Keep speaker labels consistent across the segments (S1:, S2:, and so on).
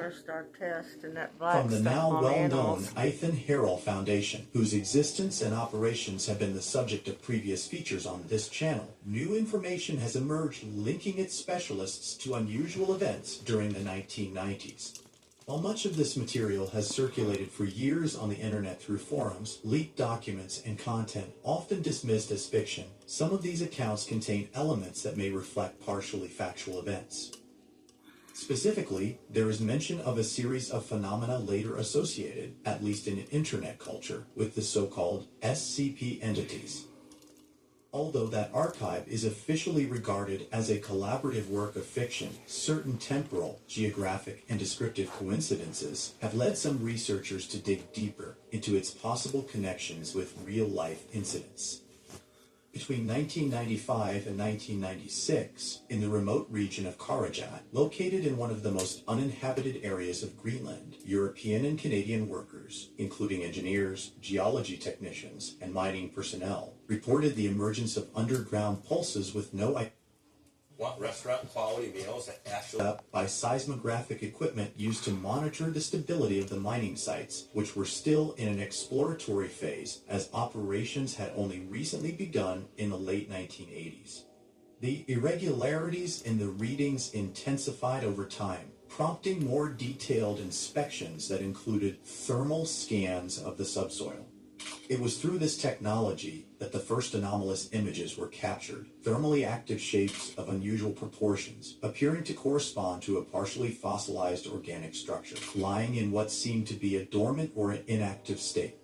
S1: first start testing that black
S2: From the
S1: stuff
S2: now
S1: on
S2: well-known
S1: animals.
S2: Ethan Harrell Foundation, whose existence and operations have been the subject of previous features on this channel, new information has emerged linking its specialists to unusual events during the 1990s. While much of this material has circulated for years on the internet through forums, leaked documents, and content often dismissed as fiction, some of these accounts contain elements that may reflect partially factual events. Specifically, there is mention of a series of phenomena later associated, at least in internet culture, with the so-called SCP entities. Although that archive is officially regarded as a collaborative work of fiction, certain temporal, geographic, and descriptive coincidences have led some researchers to dig deeper into its possible connections with real-life incidents. Between 1995 and 1996, in the remote region of MOROJH, located in one of the most uninhabited areas of Greenland, European and Canadian workers, including engineers, geology technicians, and mining personnel, reported the emergence of underground pulses with no
S3: restaurant quality meals that actually
S2: up by seismographic equipment used to monitor the stability of the mining sites, which were still in an exploratory phase as operations had only recently begun in the late 1980s. The irregularities in the readings intensified over time, prompting more detailed inspections that included thermal scans of the subsoil. It was through this technology that the first anomalous images were captured, thermally active shapes of unusual proportions, appearing to correspond to a partially fossilized organic structure, lying in what seemed to be a dormant or inactive state.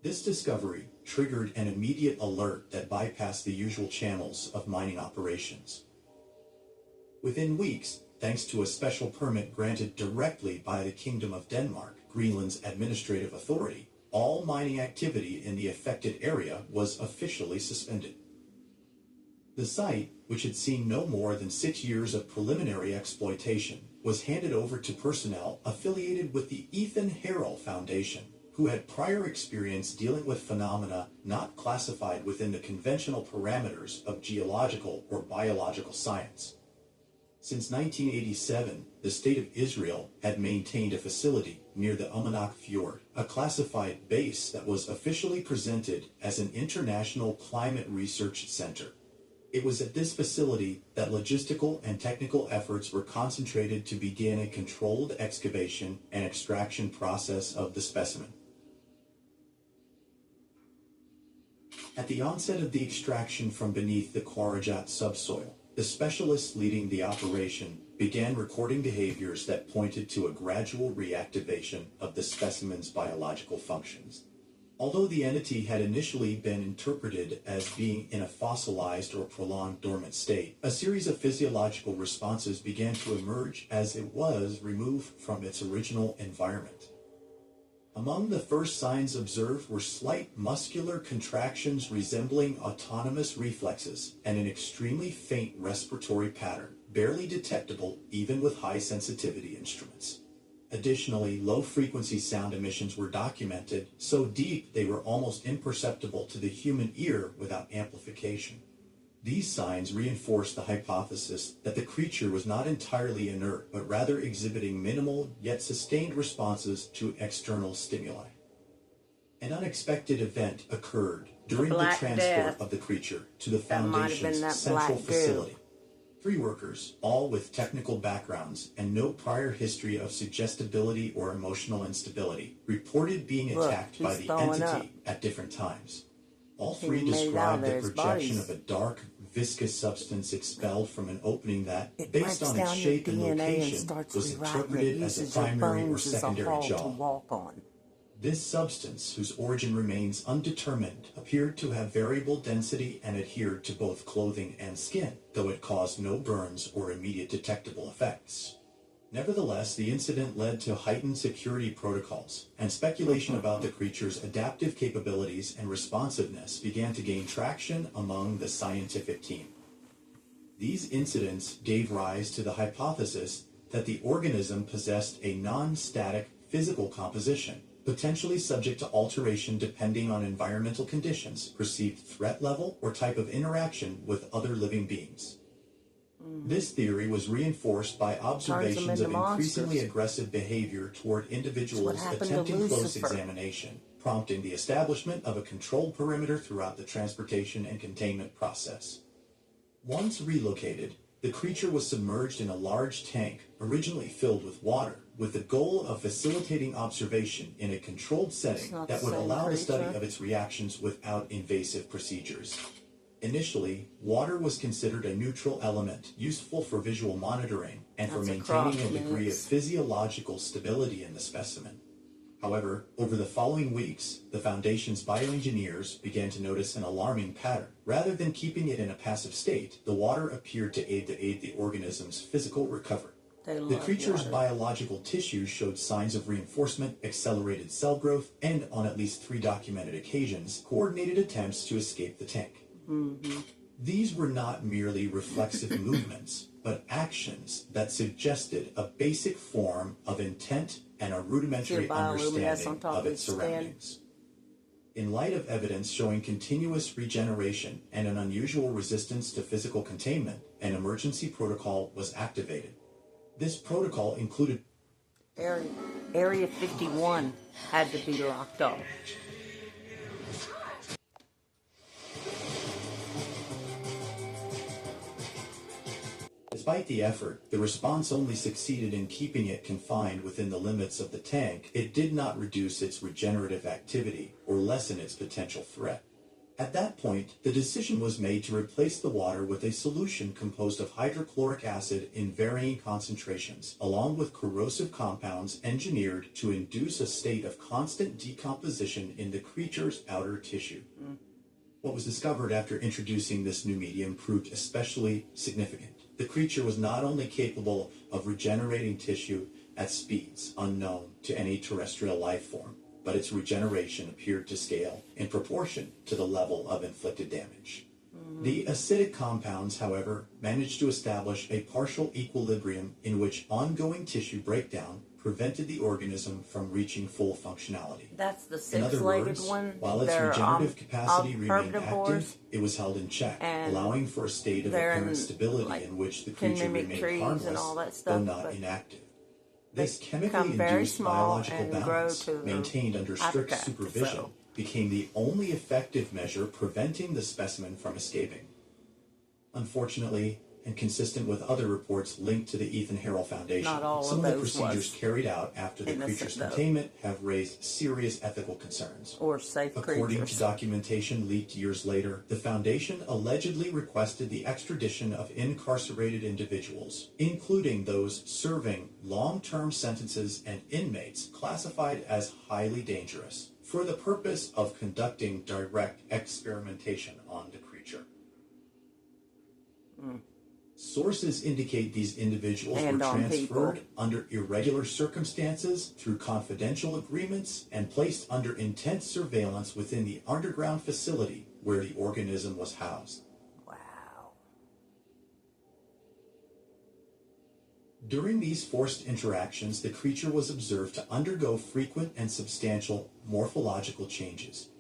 S2: This discovery triggered an immediate alert that bypassed the usual channels of mining operations. Within weeks, thanks to a special permit granted directly by the Kingdom of Denmark, Greenland's administrative authority, all mining activity in the affected area was officially suspended. The site, which had seen no more than 6 years of preliminary exploitation, was handed over to personnel affiliated with the Ethan Harrell Foundation, who had prior experience dealing with phenomena not classified within the conventional parameters of geological or biological science. Since 1987, the State of Israel had maintained a facility near the Umanak Fjord, a classified base that was officially presented as an international climate research center. It was at this facility that logistical and technical efforts were concentrated to begin a controlled excavation and extraction process of the specimen. At the onset of the extraction from beneath the MOROJH subsoil, the specialists leading the operation began recording behaviors that pointed to a gradual reactivation of the specimen's biological functions. Although the entity had initially been interpreted as being in a fossilized or prolonged dormant state, a series of physiological responses began to emerge as it was removed from its original environment. Among the first signs observed were slight muscular contractions resembling autonomous reflexes and an extremely faint respiratory pattern, barely detectable even with high-sensitivity instruments. Additionally, low-frequency sound emissions were documented, so deep they were almost imperceptible to the human ear without amplification. These signs reinforced the hypothesis that the creature was not entirely inert, but rather exhibiting minimal yet sustained responses to external stimuli. An unexpected event occurred during the transport of the creature to the Foundation's central facility. 3 workers, all with technical backgrounds and no prior history of suggestibility or emotional instability, reported being attacked by the entity at different times. All 3 described the projection of a dark, viscous substance expelled from an opening that, based on its shape and location, was interpreted as a primary or secondary jaw. This substance, whose origin remains undetermined, appeared to have variable density and adhered to both clothing and skin, though it caused no burns or immediate detectable effects. Nevertheless, the incident led to heightened security protocols, and speculation about the creature's adaptive capabilities and responsiveness began to gain traction among the scientific team. These incidents gave rise to the hypothesis that the organism possessed a non-static physical composition, potentially subject to alteration depending on environmental conditions, perceived threat level, or type of interaction with other living beings. This theory was reinforced by observations of
S1: into
S2: increasingly
S1: monsters.
S2: aggressive behavior toward individuals
S1: happened to
S2: attempting close
S1: Lucifer.
S2: examination, prompting the establishment of a controlled perimeter throughout the transportation and containment process. Once relocated, the creature was submerged in a large tank, originally filled with water, with the goal of facilitating observation in a controlled setting
S1: not
S2: that
S1: the
S2: would
S1: same
S2: allow the study
S1: creature.
S2: of its reactions without invasive procedures. Initially, water was considered a neutral element, useful for visual monitoring and for
S1: That's a
S2: maintaining
S1: crock,
S2: a degree of
S1: minutes.
S2: physiological stability in the specimen. However, over the following weeks, the Foundation's bioengineers began to notice an alarming pattern. Rather than keeping it in a passive state, the water appeared to aid the organism's physical recovery.
S1: They
S2: The
S1: love
S2: creature's
S1: water.
S2: biological tissue showed signs of reinforcement, accelerated cell growth, and, on at least 3 documented occasions, coordinated attempts to escape the tank. These were not merely reflexive movements, but actions that suggested a basic form of intent and a rudimentary
S1: See a bioluminescence on
S2: understanding
S1: top
S2: of
S1: of
S2: its
S1: its skin?
S2: surroundings. In light of evidence showing continuous regeneration and an unusual resistance to physical containment, an emergency protocol was activated. This protocol included
S1: Area 51 had to be locked off.
S2: Despite the effort, the response only succeeded in keeping it confined within the limits of the tank. It did not reduce its regenerative activity or lessen its potential threat. At that point, the decision was made to replace the water with a solution composed of hydrochloric acid in varying concentrations, along with corrosive compounds engineered to induce a state of constant decomposition in the creature's outer tissue. What was discovered after introducing this new medium proved especially significant. The creature was not only capable of regenerating tissue at speeds unknown to any terrestrial life form, but its regeneration appeared to scale in proportion to the level of inflicted damage. The acidic compounds, however, managed to establish a partial equilibrium in which ongoing tissue breakdown prevented the organism from reaching full functionality.
S1: That's the
S2: In other
S1: six-legged
S2: words,
S1: one.
S2: while its
S1: They're
S2: regenerative capacity remained
S1: herbivores,
S2: active, it was held in check,
S1: and
S2: allowing for a state of
S1: they're
S2: apparent
S1: in,
S2: stability
S1: like,
S2: in which the
S1: can
S2: creature
S1: mimic
S2: remained
S1: trees
S2: harmless,
S1: and all that
S2: though
S1: stuff,
S2: not
S1: but
S2: inactive.
S1: they
S2: This chemically
S1: become very
S2: induced
S1: small
S2: biological
S1: and grow
S2: balance,
S1: to their
S2: maintained under strict
S1: habitat,
S2: supervision,
S1: so.
S2: became the only effective measure preventing the specimen from escaping. Unfortunately, and consistent with other reports linked to the Ethan Harrell Foundation,
S1: Not all
S2: some
S1: of
S2: of the
S1: those
S2: procedures
S1: was
S2: carried out after the
S1: innocent,
S2: creature's
S1: though.
S2: containment have raised serious ethical concerns.
S1: Or safe
S2: According to
S1: creatures.
S2: documentation leaked years later, the Foundation allegedly requested the extradition of incarcerated individuals, including those serving long-term sentences and inmates classified as highly dangerous, for the purpose of conducting direct experimentation on the creature. Sources indicate these individuals
S1: And
S2: were
S1: on
S2: transferred
S1: people.
S2: under irregular circumstances through confidential agreements and placed under intense surveillance within the underground facility where the organism was housed.
S1: Wow.
S2: During these forced interactions, the creature was observed to undergo frequent and substantial morphological changes.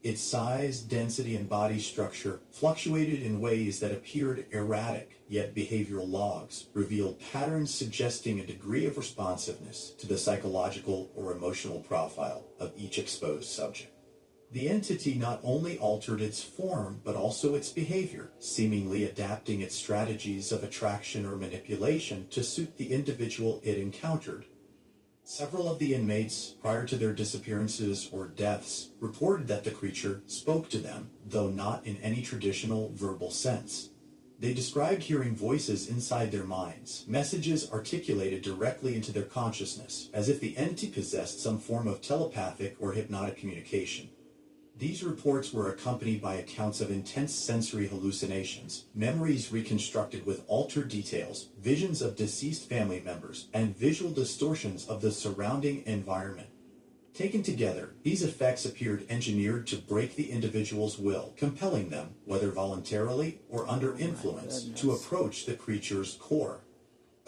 S2: Its size, density, and body structure fluctuated in ways that appeared erratic, yet behavioral logs revealed patterns suggesting a degree of responsiveness to the psychological or emotional profile of each exposed subject. The entity not only altered its form, but also its behavior, seemingly adapting its strategies of attraction or manipulation to suit the individual it encountered. Several of the inmates, prior to their disappearances or deaths, reported that the creature spoke to them, though not in any traditional verbal sense. They described hearing voices inside their minds, messages articulated directly into their consciousness, as if the entity possessed some form of telepathic or hypnotic communication. These reports were accompanied by accounts of intense sensory hallucinations, memories reconstructed with altered details, visions of deceased family members, and visual distortions of the surrounding environment. Taken together, these effects appeared engineered to break the individual's will, compelling them, whether voluntarily or under influence, to approach the creature's core.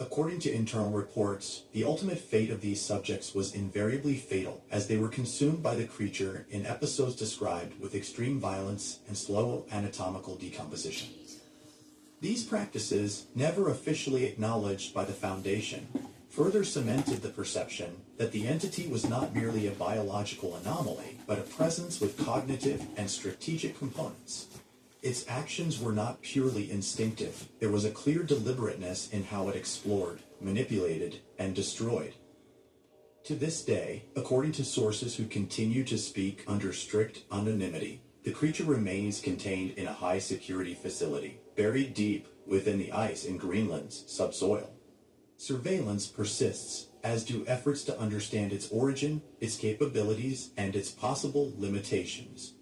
S2: According to internal reports, the ultimate fate of these subjects was invariably fatal, as they were consumed by the creature in episodes described with extreme violence and slow anatomical decomposition. These practices, never officially acknowledged by the Foundation, further cemented the perception that the entity was not merely a biological anomaly, but a presence with cognitive and strategic components. Its actions were not purely instinctive. There was a clear deliberateness in how it explored, manipulated, and destroyed. To this day, according to sources who continue to speak under strict anonymity, the creature remains contained in a high-security facility, buried deep within the ice in Greenland's subsoil. Surveillance persists, as do efforts to understand its origin, its capabilities, and its possible limitations.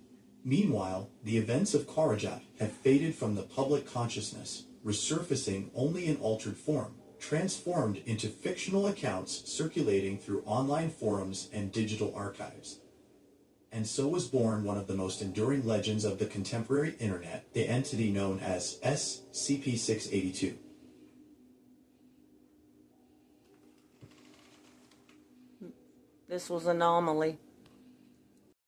S2: Meanwhile, the events of MOROJH have faded from the public consciousness, resurfacing only in altered form, transformed into fictional accounts circulating through online forums and digital archives. And so was born one of the most enduring legends of the contemporary internet, the entity known as SCP-682.
S1: This was an anomaly.